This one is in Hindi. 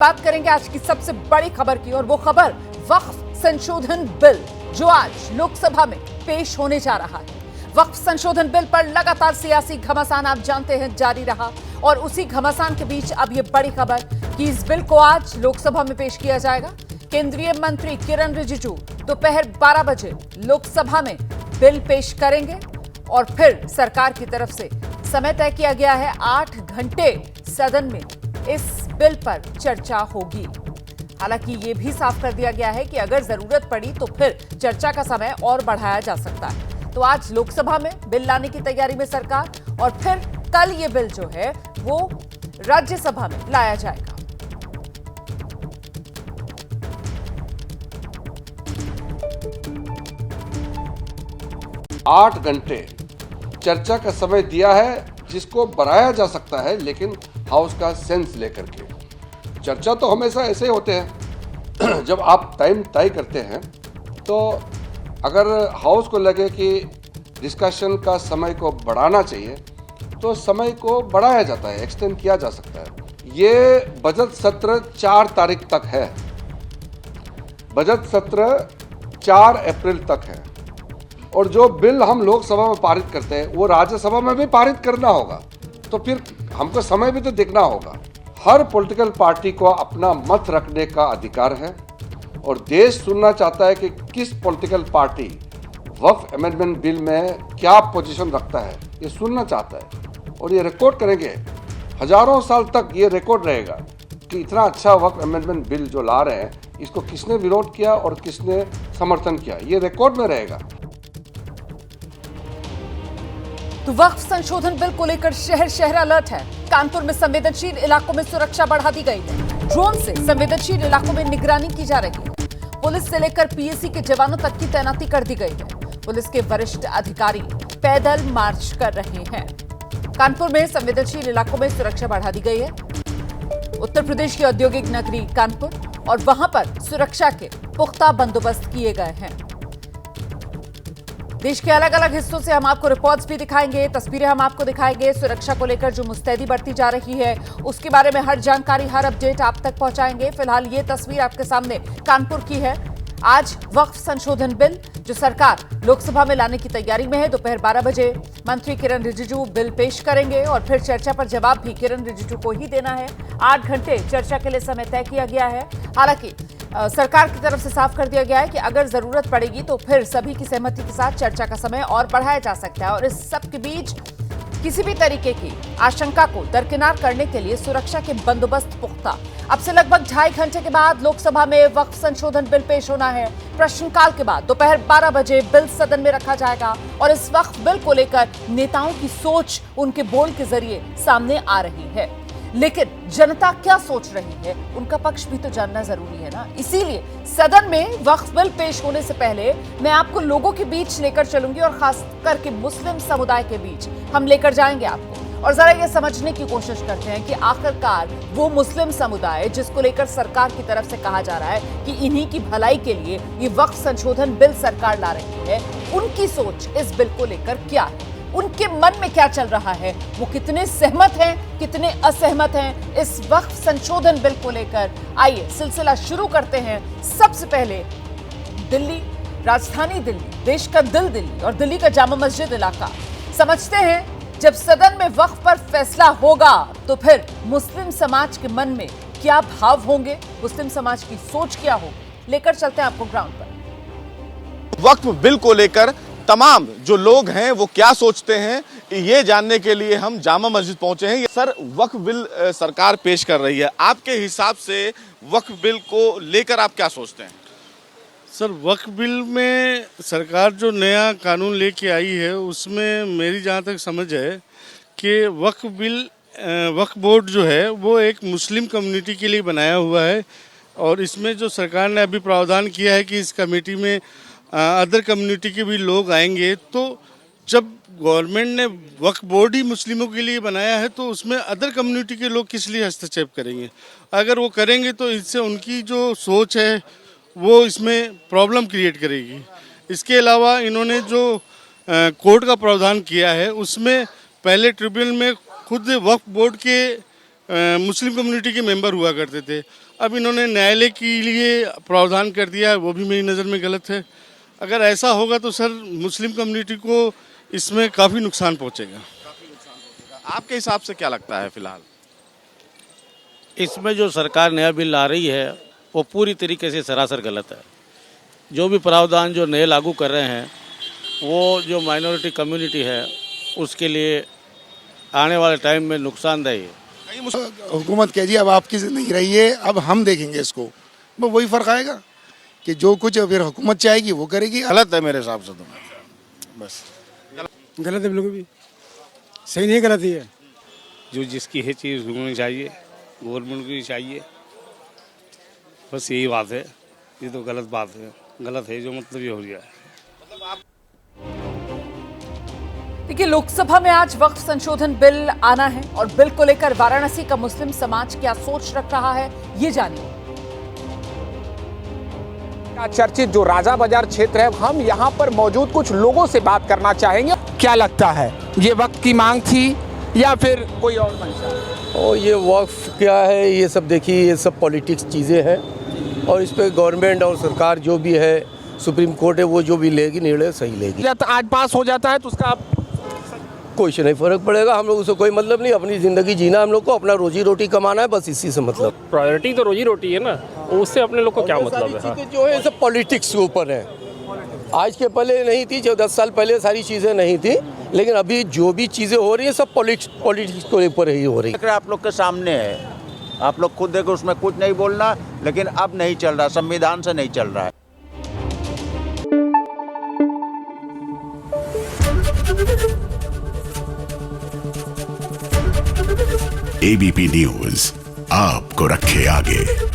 बात करेंगे आज की सबसे बड़ी खबर की और वो खबर वक्फ संशोधन बिल जो आज लोकसभा में पेश होने जा रहा है। वक्फ संशोधन बिल पर लगातार सियासी घमासान आप जानते हैं जारी रहा और उसी घमासान के बीच अब ये बड़ी खबर कि इस बिल को आज लोकसभा में पेश किया जाएगा। केंद्रीय मंत्री किरण रिजिजू दोपहर 12 बजे लोकसभा में बिल पेश करेंगे और फिर सरकार की तरफ से समय तय किया गया है 8 घंटे सदन में इस बिल पर चर्चा होगी। हालांकि ये भी साफ कर दिया गया है कि अगर जरूरत पड़ी तो फिर चर्चा का समय और बढ़ाया जा सकता है। तो आज लोकसभा में बिल लाने की तैयारी में सरकार और फिर कल ये बिल जो है वो राज्यसभा में लाया जाएगा। आठ घंटे चर्चा का समय दिया है जिसको बढ़ाया जा सकता है, लेकिन हाउस का सेंस लेकर के। चर्चा तो हमेशा ऐसे होते हैं जब आप टाइम तय करते हैं तो अगर हाउस को लगे कि डिस्कशन का समय को बढ़ाना चाहिए तो समय को बढ़ाया जाता है, एक्सटेंड किया जा सकता है। ये बजट सत्र 4 तारीख तक है। बजट सत्र 4 अप्रैल तक है और जो बिल हम लोकसभा में पारित करते हैं वो राज्यसभा में भी पारित करना होगा, तो फिर हमको समय भी तो देखना होगा। हर पॉलिटिकल पार्टी को अपना मत रखने का अधिकार है और देश सुनना चाहता है कि किस पॉलिटिकल पार्टी वक्फ अमेंडमेंट बिल में क्या पोजीशन रखता है, ये सुनना चाहता है और ये रिकॉर्ड करेंगे। हजारों साल तक ये रिकॉर्ड रहेगा कि इतना अच्छा वक्फ अमेंडमेंट बिल जो ला रहे हैं इसको किसने विरोध किया और किसने समर्थन किया, ये रिकॉर्ड में रहेगा। तो वक्फ संशोधन बिल को लेकर शहर शहर अलर्ट है। कानपुर में संवेदनशील इलाकों में सुरक्षा बढ़ा दी गई है। ड्रोन से संवेदनशील इलाकों में निगरानी की जा रही है। पुलिस से लेकर पीएसी के जवानों तक की तैनाती कर दी गई है। पुलिस के वरिष्ठ अधिकारी पैदल मार्च कर रहे हैं। कानपुर में संवेदनशील इलाकों में सुरक्षा बढ़ा दी गई है। उत्तर प्रदेश की औद्योगिक नगरी कानपुर और वहां पर सुरक्षा के पुख्ता बंदोबस्त किए गए हैं। देश के अलग अलग हिस्सों से हम आपको रिपोर्ट्स भी दिखाएंगे, तस्वीरें हम आपको दिखाएंगे। सुरक्षा को लेकर जो मुस्तैदी बढ़ती जा रही है उसके बारे में हर जानकारी, हर अपडेट आप तक पहुंचाएंगे। फिलहाल ये तस्वीर आपके सामने कानपुर की है। आज वक्फ संशोधन बिल जो सरकार लोकसभा में लाने की तैयारी में है, दोपहर 12 बजे मंत्री किरण रिजिजू बिल पेश करेंगे और फिर चर्चा पर जवाब भी किरण रिजिजू को ही देना है। 8 घंटे चर्चा के लिए समय तय किया गया है। हालांकि सरकार की तरफ से साफ कर दिया गया है कि अगर जरूरत पड़ेगी तो फिर सभी की सहमति के साथ चर्चा का समय और बढ़ाया जा सकता है। और इस सब के बीच किसी भी तरीके की आशंका को दरकिनार करने के लिए सुरक्षा के बंदोबस्त पुख्ता। अब से लगभग 2.5 घंटे के बाद लोकसभा में वक्फ संशोधन बिल पेश होना है। प्रश्नकाल के बाद दोपहर 12 बजे बिल सदन में रखा जाएगा और इस वक्फ बिल को लेकर नेताओं की सोच उनके बोल के जरिए सामने आ रही है। लेकिन जनता क्या सोच रही है, उनका पक्ष भी तो जानना जरूरी है ना। इसीलिए सदन में वक्फ बिल पेश होने से पहले मैं आपको लोगों के बीच लेकर चलूंगी और खास करके मुस्लिम समुदाय के बीच हम लेकर जाएंगे आपको और जरा ये समझने की कोशिश करते हैं कि आखिरकार वो मुस्लिम समुदाय जिसको लेकर सरकार की तरफ से कहा जा रहा है कि इन्हीं की भलाई के लिए ये वक्फ संशोधन बिल सरकार ला रही है, उनकी सोच इस बिल को लेकर क्या है, उनके मन में क्या चल रहा है, वो कितने सहमत हैं, कितने असहमत हैं इस वक्फ संशोधन बिल को लेकर। आइए सिलसिला शुरू करते हैं। सबसे पहले दिल्ली, राजधानी दिल्ली, देश का दिल दिल्ली और दिल्ली का जामा मस्जिद इलाका। समझते हैं जब सदन में वक्फ पर फैसला होगा तो फिर मुस्लिम समाज के मन में क्या भाव होंगे, मुस्लिम समाज की सोच क्या होगी, लेकर चलते हैं आपको ग्राउंड पर। वक्फ बिल को लेकर तमाम जो लोग हैं वो क्या सोचते हैं, ये जानने के लिए हम जामा मस्जिद पहुंचे हैं। सर, वक्फ बिल सरकार पेश कर रही है, आपके हिसाब से वक्फ बिल को लेकर आप क्या सोचते हैं? सर, वक्फ बिल में सरकार जो नया कानून लेके आई है उसमें मेरी जहाँ तक समझ है कि वक्फ बोर्ड जो है वो एक मुस्लिम कम्युनिटी के लिए बनाया हुआ है और इसमें जो सरकार ने अभी प्रावधान किया है कि इस कमेटी में अदर कम्युनिटी के भी लोग आएंगे। तो जब गवर्नमेंट ने वक्फ बोर्ड ही मुस्लिमों के लिए बनाया है तो उसमें अदर कम्युनिटी के लोग किस लिए हस्तक्षेप करेंगे? अगर वो करेंगे तो इससे उनकी जो सोच है वो इसमें प्रॉब्लम क्रिएट करेगी। इसके अलावा इन्होंने जो कोर्ट का प्रावधान किया है उसमें पहले ट्रिब्यूनल में खुद वक्फ बोर्ड के मुस्लिम कम्युनिटी के मेंबर हुआ करते थे। अब इन्होंने न्यायालय के लिए प्रावधान कर दिया है, वो भी मेरी नज़र में गलत है। अगर ऐसा होगा तो सर मुस्लिम कम्युनिटी को इसमें काफ़ी नुकसान पहुंचेगा। आपके हिसाब से क्या लगता है फिलहाल? इसमें जो सरकार नया बिल ला रही है वो पूरी तरीके से सरासर गलत है। जो भी प्रावधान जो नए लागू कर रहे हैं वो जो माइनॉरिटी कम्युनिटी है उसके लिए आने वाले टाइम में नुकसानदायी है। हुकूमत कह जी अब आपकी नहीं रही है, अब हम देखेंगे इसको, बस वही फ़र्क आएगा कि जो कुछ फिर हुकूमत चाहेगी वो करेगी। गलत है मेरे हिसाब से तो, बस गलत है, बिल्कुल भी सही नहीं, गलत ही है। जो जिसकी है चीज़ होनी चाहिए, गवर्नमेंट को ही चाहिए, बस यही बात है। ये तो गलत बात है, गलत है जो मतलब ये हो रहा है। देखिए, लोकसभा में आज वक्फ संशोधन बिल आना है और बिल को लेकर वाराणसी का मुस्लिम समाज क्या सोच रख रहा है, ये जानिए। चर्चित जो राजा बाजार क्षेत्र है, हम यहाँ पर मौजूद कुछ लोगों से बात करना चाहेंगे। क्या लगता है, ये वक्त की मांग थी या फिर कोई और मंशा? और ये वक्फ क्या है, ये सब देखिए, ये सब पॉलिटिक्स चीज़ें हैं और इस पर गवर्नमेंट और सरकार जो भी है, सुप्रीम कोर्ट है, वो जो भी लेगी निर्णय सही लेगी। आज पास हो जाता है तो उसका कोई से नहीं फर्क पड़ेगा, हम लोग उससे कोई मतलब नहीं, अपनी ज़िंदगी जीना, हम लोग को अपना रोजी रोटी कमाना है, बस इसी से मतलब। प्रायोरिटी तो रोजी रोटी है ना, उससे अपने लोग को क्या मतलब है? हाँ। जो है सब पॉलिटिक्स के ऊपर है। आज के पहले नहीं थी, 10 साल पहले सारी चीज़ें नहीं थी, लेकिन अभी जो भी चीज़ें हो रही है सब पॉलिटिक्स के ऊपर ही हो रही है। आप लोग के सामने है, आप लोग खुद देखो, उसमें कुछ नहीं बोलना, लेकिन अब नहीं चल रहा, संविधान से नहीं चल रहा है। एबीपी न्यूज़ आपको रखे आगे।